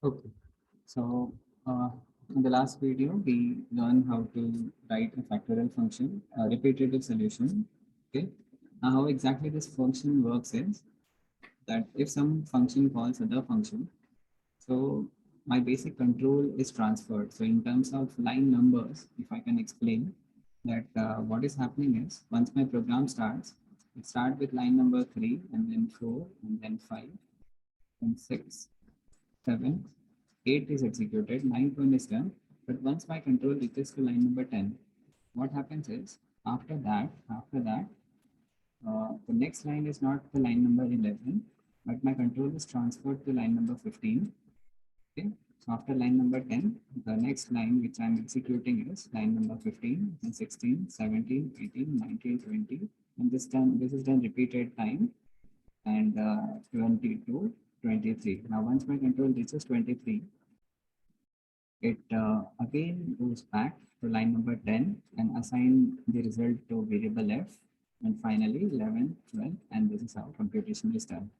Okay. So in the last video, we learned how to write a factorial function, a repetitive solution. Okay. Now, how exactly this function works is that if some function calls other function, so my basic control is transferred. So in terms of line numbers, if I can explain that what is happening is once my program starts, it starts with line number 3 and then 4 and then 5 and 6, 7, 8 is executed, 9 1 is done. But once my control reaches to line number 10, what happens is after that, the next line is not the line number 11, but my control is transferred to line number 15. Okay. So after line number 10, the next line which I'm executing is line number 15, then 16, 17, 18, 19, 20. And this is done repeated time and 22, 23. Now once my control reaches 23, it again goes back to line number 10 and assign the result to variable f. And finally 11, 12, and this is how computation is done.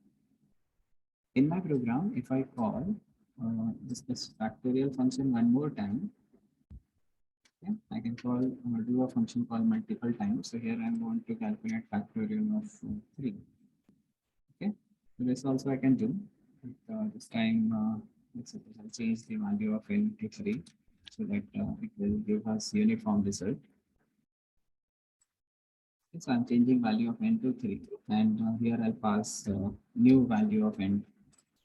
In my program, if I call this factorial function one more time, okay, I can call do a function call multiple times. So here I'm going to calculate factorial of 3. Okay, so this also I can do. But, this time, let's suppose I'll change the value of n to 3 so that it will give us uniform result. Okay, so I'm changing value of n to 3, and here I'll pass new value of n.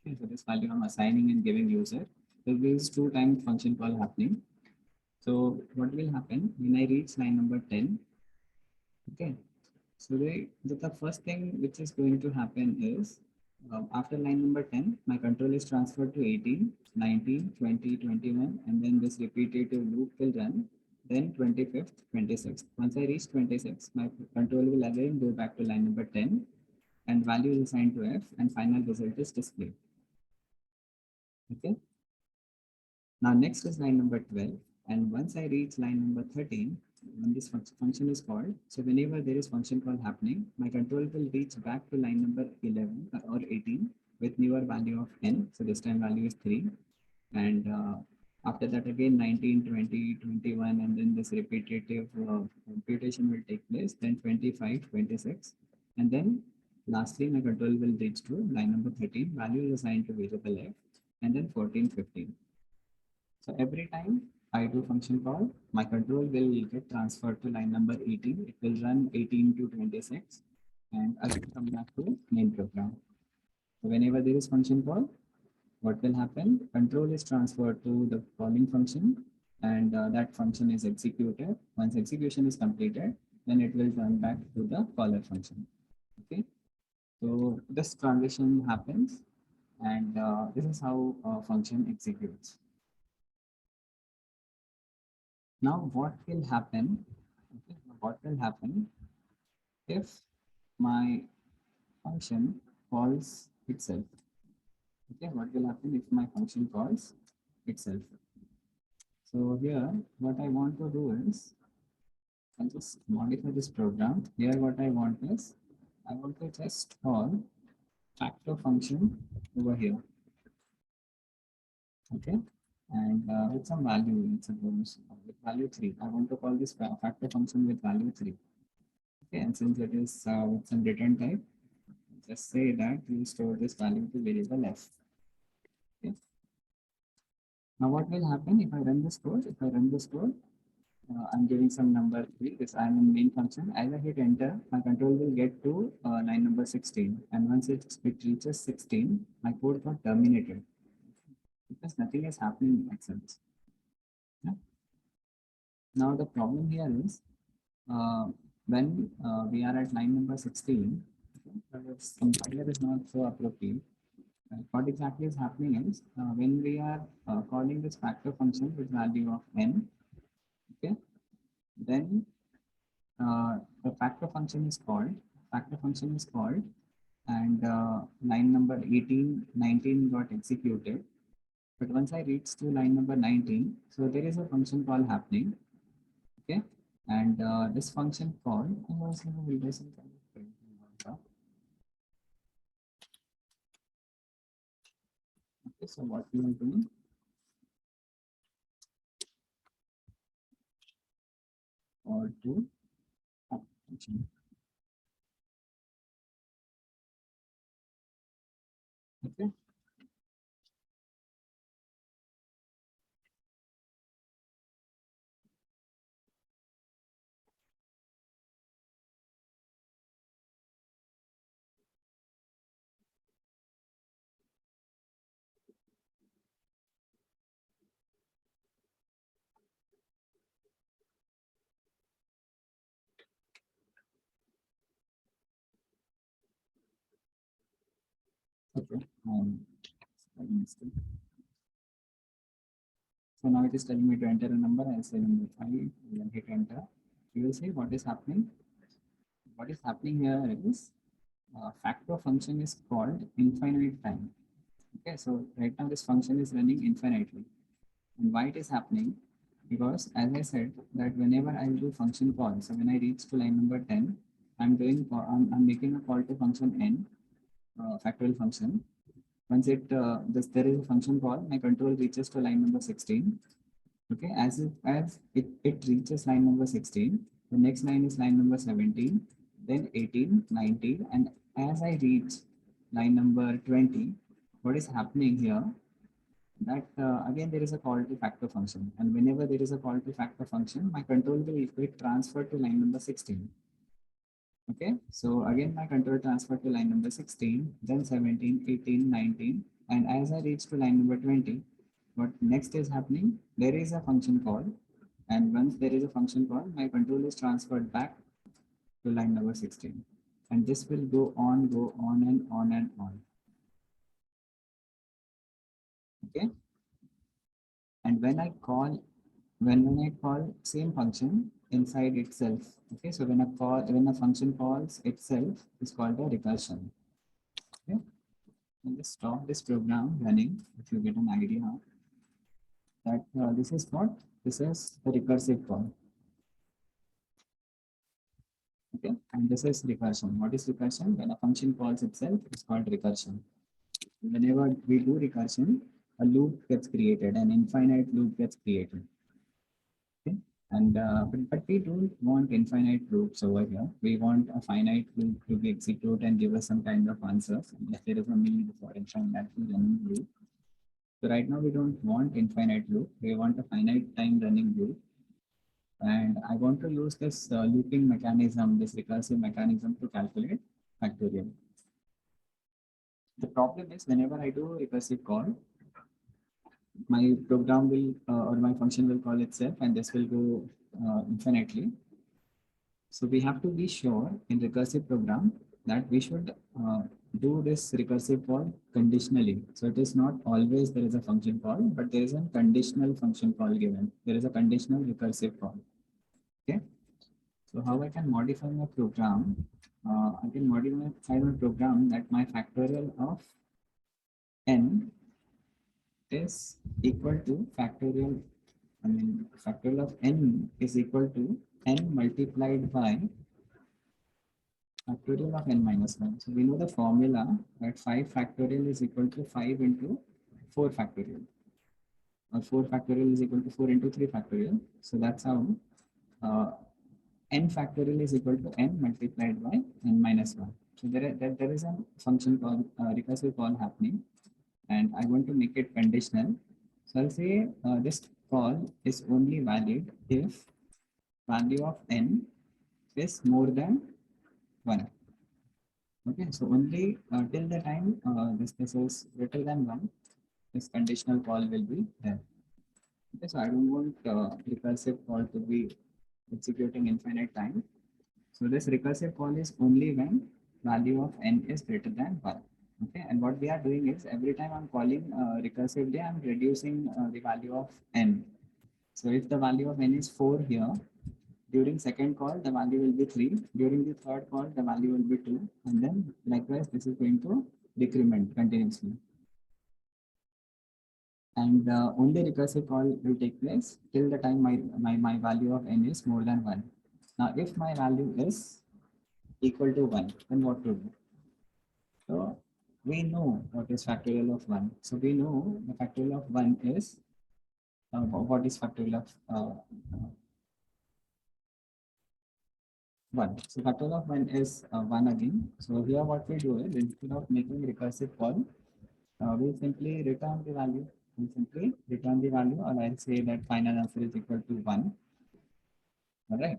Okay, so this value I'm assigning and giving user. So there is 2 times function call happening. So what will happen when I reach line number 10? Okay, so the first thing which is going to happen is after line number 10, my control is transferred to 18, 19, 20, 21, and then this repetitive loop will run. Then 25th, 26th. Once I reach 26, my control will again go back to line number 10 and value is assigned to F and final result is displayed. Okay. Now next is line number 12. And once I reach line number 13, when this function is called, so whenever there is function call happening, my control will reach back to line number 11 or 18 with newer value of n. So this time value is 3. And after that again 19, 20, 21, and then this repetitive computation will take place, then 25, 26. And then lastly, my control will reach to line number 13, value is assigned to variable f, and then 14, 15. So every time I do function call, my control will get transferred to line number 18. It will run 18 to 26 and again come back to main program. So whenever there is function call, what will happen? Control is transferred to the calling function and that function is executed. Once execution is completed, then it will turn back to the caller function. Okay. So this transition happens and this is how function executes. Now, what will happen? Okay, what will happen if my function calls itself? Okay, what will happen if my function calls itself? So here, what I want to do is, I'll just modify this program. Here, what I want is, I want to just call factor function over here. Okay, and with some value, it's suppose with value 3. I want to call this factor function with value 3. Okay, and since it is with some return type, just say that you store this value to variable f. Okay. Now what will happen if I run this code? If I run this code, I'm giving some number 3. This I'm in main function. As I hit enter, my control will get to line number 16. And once it reaches 16, my code got terminated because nothing is happening in that sense. Yeah. Now the problem here is when we are at line number 16, this compiler is not so appropriate. What exactly is happening is when we are calling this factor function with value of n, okay, then the factor function is called, and line number 18, 19 got executed. But once I reach to line number 19, so there is a function call happening, okay, and this function call, Okay, so what we are doing, or to function. Okay. Okay. Studying still. So now it is telling me to enter a number. I'll say number 5, then hit enter. You will see what is happening. What is happening here is factor function is called infinite time. Okay, so right now this function is running infinitely. And why it is happening? Because as I said that whenever I do function call, so when I reach to line number 10, I'm making a call to function n, factorial function. Once there is a function call, my control reaches to line number 16. Okay, as it reaches line number 16, the next line is line number 17, then 18, 19, and as I reach line number 20, what is happening here? That again there is a call to factor function, and whenever there is a call to factor function, my control will get transferred to line number 16. Okay, so again my control transfer to line number 16, then 17, 18, 19, and as I reach to line number 20, what next is happening? There is a function call, and once there is a function call, my control is transferred back to line number 16. And this will go on and on and on. Okay, and when I call same function inside itself, okay, so when a function calls itself is called a recursion. Okay. And just stop this program running if you get an idea that this is a recursive call. Okay, and this is recursion. What is recursion? When a function calls itself, it's called recursion. Whenever we do recursion, a loop gets created, an infinite loop gets created. Okay, and but we don't want infinite loops over here. We want a finite loop to be execute and give us some kind of answers. And if there is a need for infinitely running loop. So right now we don't want infinite loop. We want a finite time running loop. And I want to use this looping mechanism, this recursive mechanism to calculate factorial. The problem is whenever I do recursive call, my program will or my function will call itself and this will go infinitely. So we have to be sure in recursive program that we should do this recursive call conditionally. So it is not always there is a function call, but there is a conditional function call given. There is a conditional recursive call. Okay. So how I can modify my program? I can modify my program that my factorial of n is equal to factorial of n is equal to n multiplied by factorial of n minus 1. So we know the formula that 5 factorial is equal to 5 into 4 factorial, or 4 factorial is equal to 4 into 3 factorial. So that's how uh, n factorial is equal to n multiplied by n minus 1. So there is a function called recursive call happening, and I want to make it conditional. So I'll say this call is only valid if value of n is more than 1. Okay, so only till the time this is greater than 1, this conditional call will be there. Okay, so I don't want recursive call to be executing infinite time. So this recursive call is only when value of n is greater than 1. Okay, and what we are doing is every time I'm calling recursively, I'm reducing the value of n. So if the value of n is 4 here, during second call, the value will be 3. During the third call, the value will be 2. And then likewise, this is going to decrement continuously. And only recursive call will take place till the time my value of n is more than 1. Now, if my value is equal to 1, then what to do? So we know what is factorial of 1. So we know the factorial of 1 is, what is factorial of 1? So factorial of 1 is 1 again. So here what we do is, instead of making recursive call, we simply return the value. We simply return the value, or I'll say that final answer is equal to 1. All right.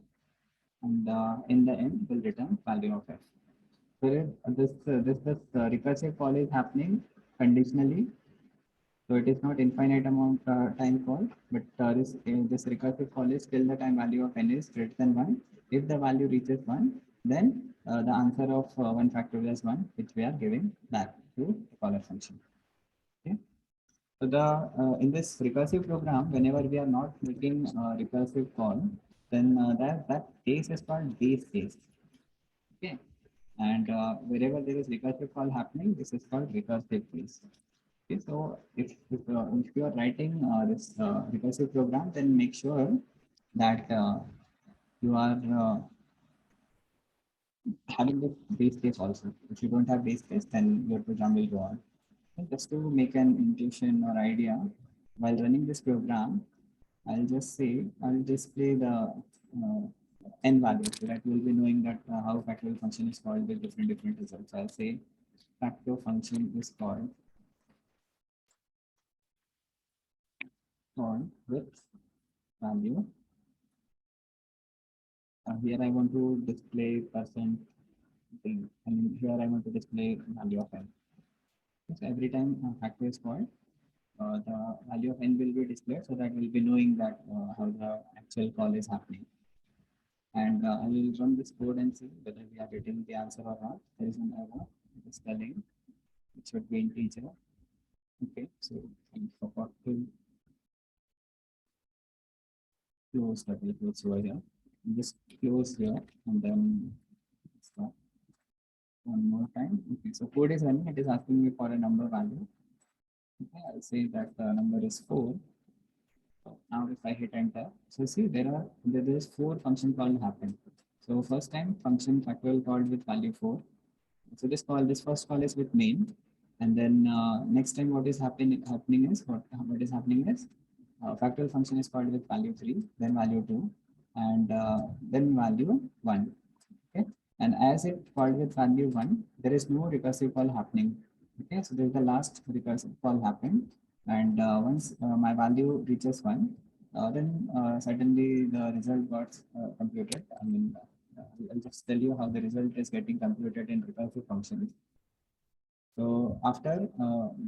And in the end, we'll return value of f. So this recursive call is happening conditionally. So it is not infinite amount time call, but this recursive call is till the time value of n is greater than 1. If the value reaches 1, then the answer of 1 factorial is 1, which we are giving back to the caller function. Okay. So in this recursive program, whenever we are not making recursive call, then that case is called base case. Okay. And wherever there is recursive call happening, this is called recursive case. Okay, so if you are writing this recursive program, then make sure that you are having the base case also. If you don't have base case, then your program will go on. And just to make an intuition or idea, while running this program, I'll just say I'll display the n value, so that we'll be knowing that how factorial function is called with different results. I'll say factor function is called with value. Here I want to display percent thing, and here I want to display value of n. So every time factor is called, the value of n will be displayed, so that we'll be knowing that how the actual call is happening. And I will run this code and see whether we are getting the answer or not. There is an error. It is telling it should be integer. Okay, so I forgot to close double quotes over here. Just close here and then start one more time. Okay, so code is running. It is asking me for a number value. Okay, I'll say that the number is 4. Now if I hit enter, so see there is 4 function call happen. So first time function factorial called with value 4. So this first call is with main, and then next time what is happening is what is happening is factorial function is called with value 3, then value 2, and then value 1. Okay, and as it called with value 1, there is no recursive call happening. Okay, so this is the last recursive call happened, and once my value reaches 1, then suddenly the result got computed. I mean, I'll just tell you how the result is getting computed in recursive functions. So after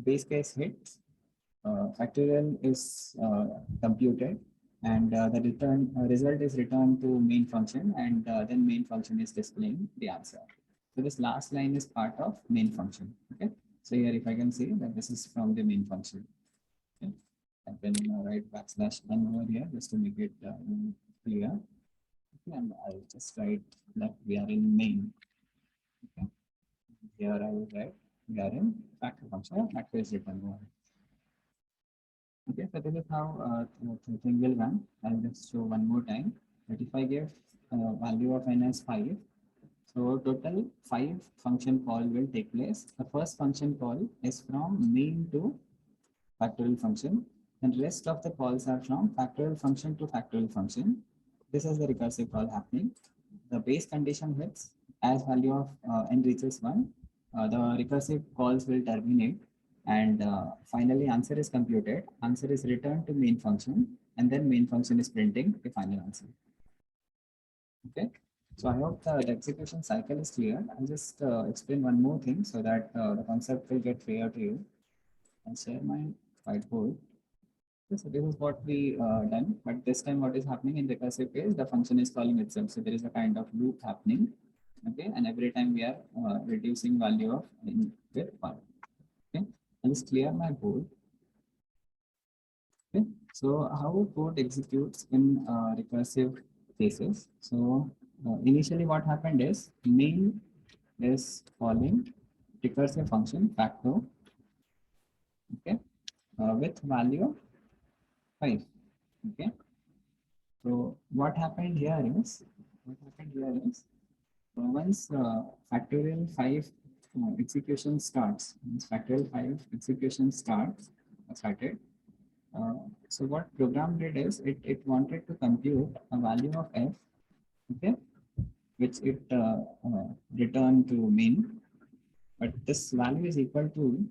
base case hits, factorial is computed, and the result is returned to main function, and then main function is displaying the answer. So this last line is part of main function. Okay. So here, if I can say that this is from the main function. Okay. And then write \n over here just to make it clear. Okay. And I'll just write that we are in main. Okay. Here I will write we are in factor function. Factor is written over. Okay, so this is how the thing will run. I'll just show one more time that if I give value of n as 5, so total 5 function call will take place. The first function call is from main to factorial function, and rest of the calls are from factorial function to factorial function. This is the recursive call happening. The base condition hits as value of n reaches 1. The recursive calls will terminate, and finally answer is computed. Answer is returned to main function, and then main function is printing the final answer. Okay. So I hope the execution cycle is clear. I'll just explain one more thing so that the concept will get clear to you. I'll share my whiteboard. So this is what we done, but this time what is happening in recursive case, the function is calling itself. So there is a kind of loop happening. Okay, and every time we are reducing value of n with 1. Okay, I'll just clear my board. Okay, so how code executes in recursive cases. So initially what happened is main is calling recursive function factor, okay, with value 5. Okay, so what happened here is once factorial 5 execution starts. Means factorial 5 execution started. Uh, so what program did is it wanted to compute a value of f, okay, which it returned to main, but this value is equal to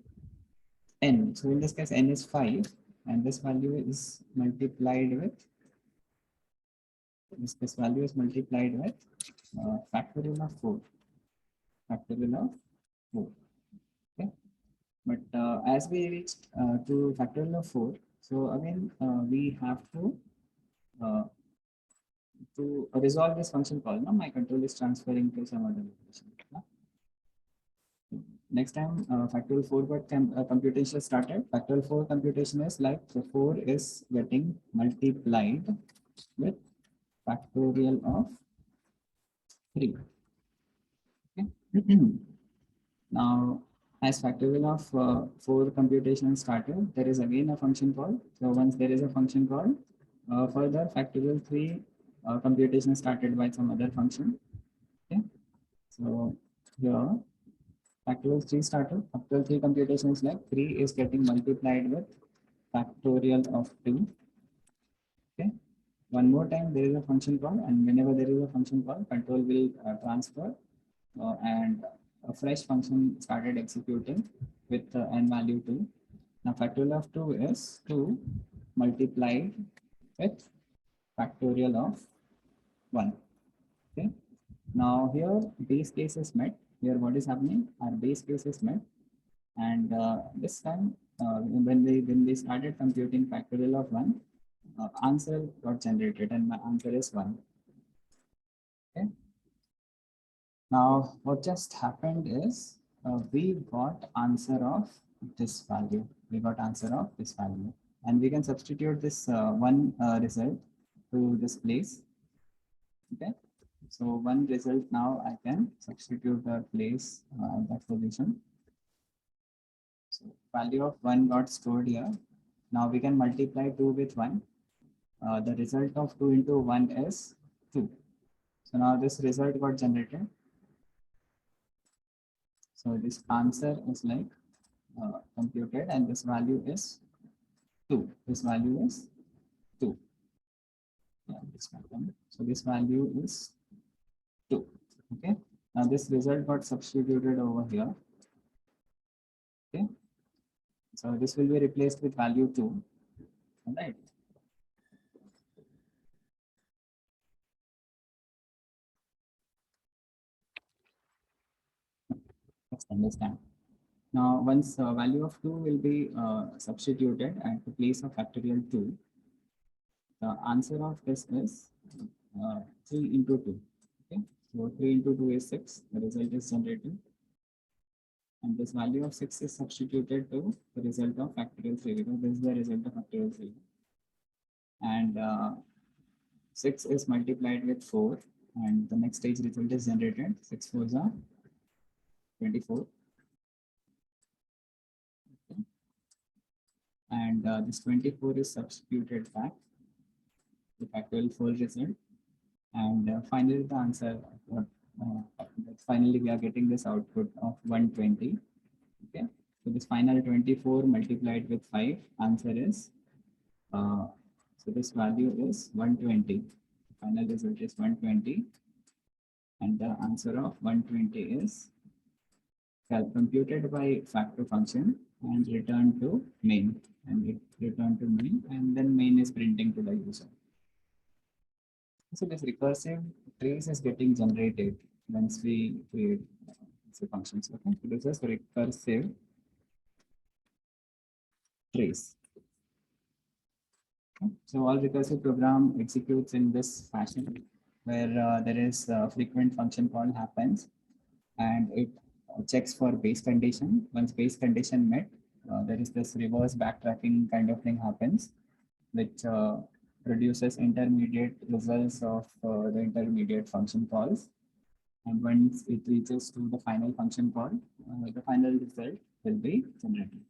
n. So in this case, n is 5, and this value is multiplied with this value is multiplied with factorial of 4, factorial of 4. Okay, but as we reached to factorial of 4, so again we have uh, to resolve this function call. Now my control is transferring to some other location. Next time, factorial 4 got computation started. Factorial 4 computation is like the 4 is getting multiplied with factorial of 3. Okay. Now, as factorial of 4 computation started, there is again a function call. So once there is a function call, further factorial 3 computation started by some other function. Okay. So here factorial 3 started. Factorial 3 computation is like 3 is getting multiplied with factorial of 2. Okay. One more time, there is a function call, and whenever there is a function call, control will transfer and a fresh function started executing with n value 2. Now, factorial of 2 is 2 multiplied with factorial of 1. Okay. Now, here base case is met. Here, what is happening? Our base case is met. And this time, when we started computing factorial of 1, answer got generated, and my answer is 1. Okay. Now, what just happened is we got answer of this value. We got answer of this value, and we can substitute this one result to this place. Okay. So one result now I can substitute the place at that position. So value of 1 got stored here. Now we can multiply 2 with 1. The result of 2 into 1 is 2. So now this result got generated. So this answer is like computed, and this value is 2. This value is 2. Yeah, this one. So this value is 2. Okay. Now this result got substituted over here. Okay. So this will be replaced with value 2. All right. Let's understand. Now, once value of 2 will be substituted at the place of factorial 2, the answer of this is 3 into 2. Okay, so 3 into 2 is 6. The result is generated. And this value of 6 is substituted to the result of factorial 3, because this is the result of factorial 3. And 6 is multiplied with 4. And the next stage result is generated. 6 4s are 24. Okay. And this 24 is substituted back to factorial 4 result. And finally, the answer, finally, we are getting this output of 120. Okay. So this final 24 multiplied with 5, answer is, so this value is 120. Final result is 120. And the answer of 120 is computed by factor function and returned to main. And it returned to main, and then main is printing to the user. So this recursive trace is getting generated once we create the functions. Okay, so this is recursive trace. Okay. So all recursive program executes in this fashion, where there is a frequent function call happens, and it checks for base condition. Once base condition met, there is this reverse backtracking kind of thing happens, which produces intermediate results of the intermediate function calls. And once it reaches to the final function call, the final result will be generated.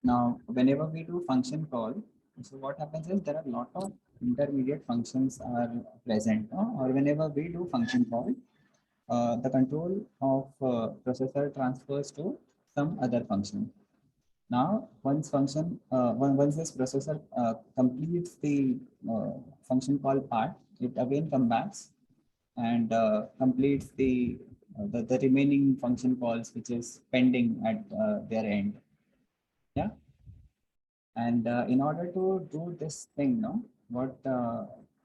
Now, whenever we do function call, So what happens is there are a lot of intermediate functions are present, or whenever we do function call, the control of processor transfers to some other function. Now, once this processor completes the function call part, it again comes back and completes the remaining function calls which is pending at their end. Yeah. And in order to do this thing, no, what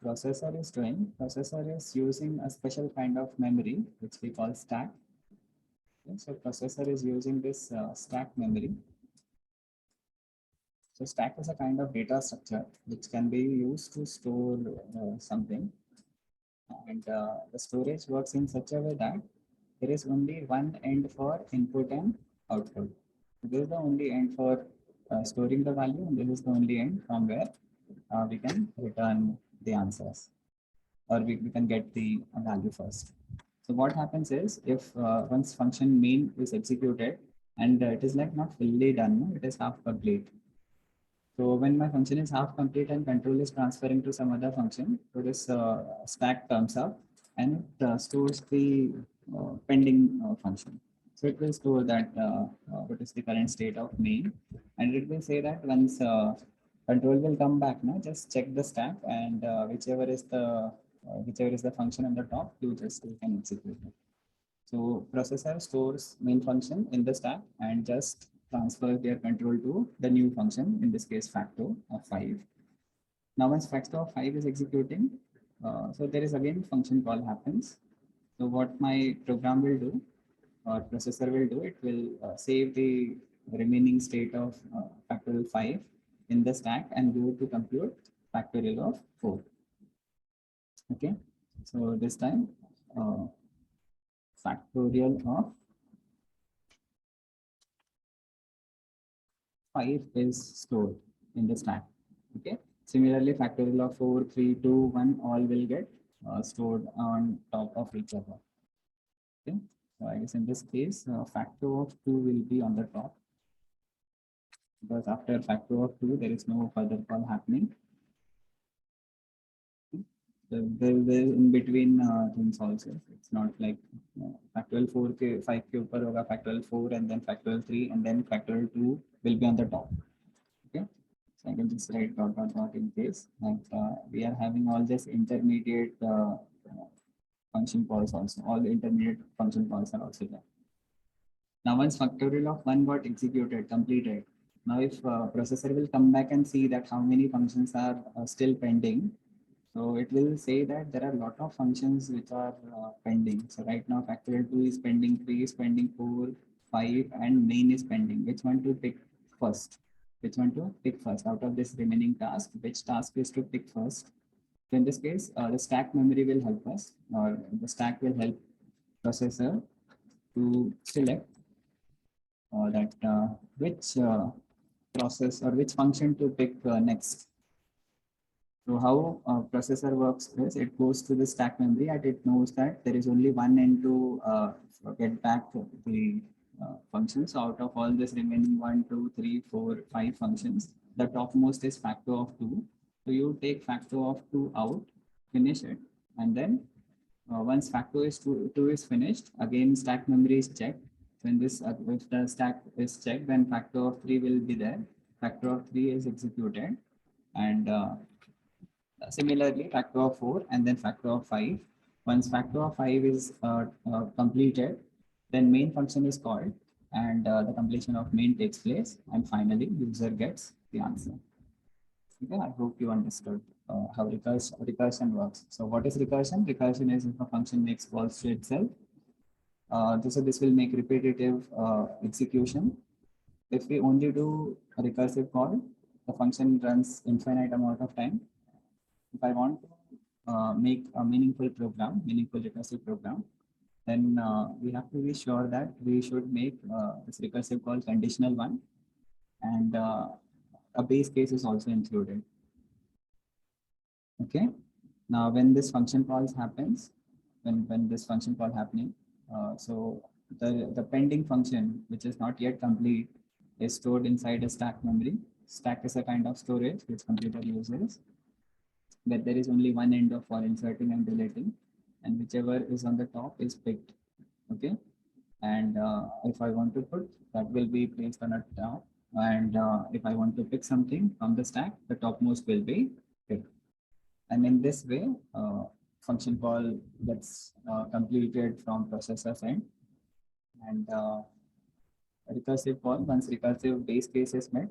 processor is using a special kind of memory which we call stack. Okay, so processor is using this stack memory. So stack is a kind of data structure which can be used to store something, and the storage works in such a way that there is only one end for input and output. So this is the only end for storing the value, and this is the only end from where we can return the answers, or we can get the value first. So what happens is if once function main is executed and it is like not fully done, no, it is half complete. So when my function is half complete and control is transferring to some other function, so this stack comes up and it stores the pending function. So it will store that what is the current state of main, and it will say that once control will come back, now just check the stack, and whichever is the function on the top, you can execute it. So processor stores main function in the stack and just transfers their control to the new function, in this case factor of 5. Now once factor of 5 is executing, so there is again function call happens. So what my program will do, or processor will do, it will save the remaining state of factorial 5 in the stack and go to compute factorial of 4. Okay, so this time uh, factorial of 5 is stored in the stack. Okay. Similarly, factorial of 4, 3, 2, 1 all will get stored on top of each other. Okay. So I guess in this case, factor of 2 will be on the top, because after factor of 2, there is no further call happening. There will in between things also. It's not like factorial 4 के 5 के ऊपर होगा factorial 4 and then factorial 3 and then factorial 2 will be on the top. Okay. So I can just write dot dot dot in case like we are having all this intermediate function calls also. All the intermediate function calls are also there. Now once factorial of 1 got executed, completed. Now if processor will come back and see that how many functions are still pending, so it will say that there are a lot of functions which are pending. So right now factorial 2 is pending, 3 is pending, 4, 5 and main is pending. Which one to pick first? Which one to pick first out of this remaining task? Which task is to pick first? So in this case, the stack memory will help us, or the stack will help processor to select that which process or which function to pick next. So how processor works is it goes to the stack memory and it knows that there is only one end to get back the functions. So out of all this remaining 1, 2, 3, 4, 5 functions, the topmost is factor of 2. So you take factor of 2 out, finish it, and then once factor is 2 is finished, again stack memory is checked. When this if the stack is checked, then factor of 3 will be there. Factor of 3 is executed, and similarly, factor of 4 and then factor of 5. Once factor of 5 is completed, then main function is called and the completion of main takes place. And finally, user gets the answer. Okay, I hope you understood how recursion works. So what is recursion? Recursion is if a function makes calls to itself. This will make repetitive execution. If we only do a recursive call, the function runs infinite amount of time. If I want to make a meaningful recursive program, then we have to be sure that we should make this recursive call conditional one, and a base case is also included. Okay. Now, when this function calls happens, when this function call happening, so the pending function which is not yet complete is stored inside a stack memory. stack is a kind of storage which computer uses, where there is only one end of for inserting and deleting, and whichever is on the top is picked. Okay, and if I want to put, that will be placed on a top, and if I want to pick something from the stack, the topmost will be picked. And in this way, function call gets completed from processor's end, and recursive call, once recursive base case is met,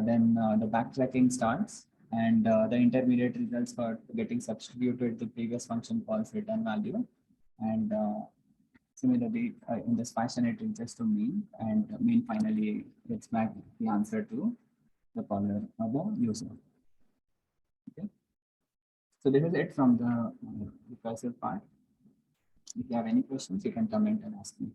then the backtracking starts, and the intermediate results for getting substituted the previous function call's return value. And similarly, in this fashion, it reaches to mean, and mean finally gets back the answer to the caller or the user. Okay. So this is it from the recursive part. If you have any questions, you can comment and ask me.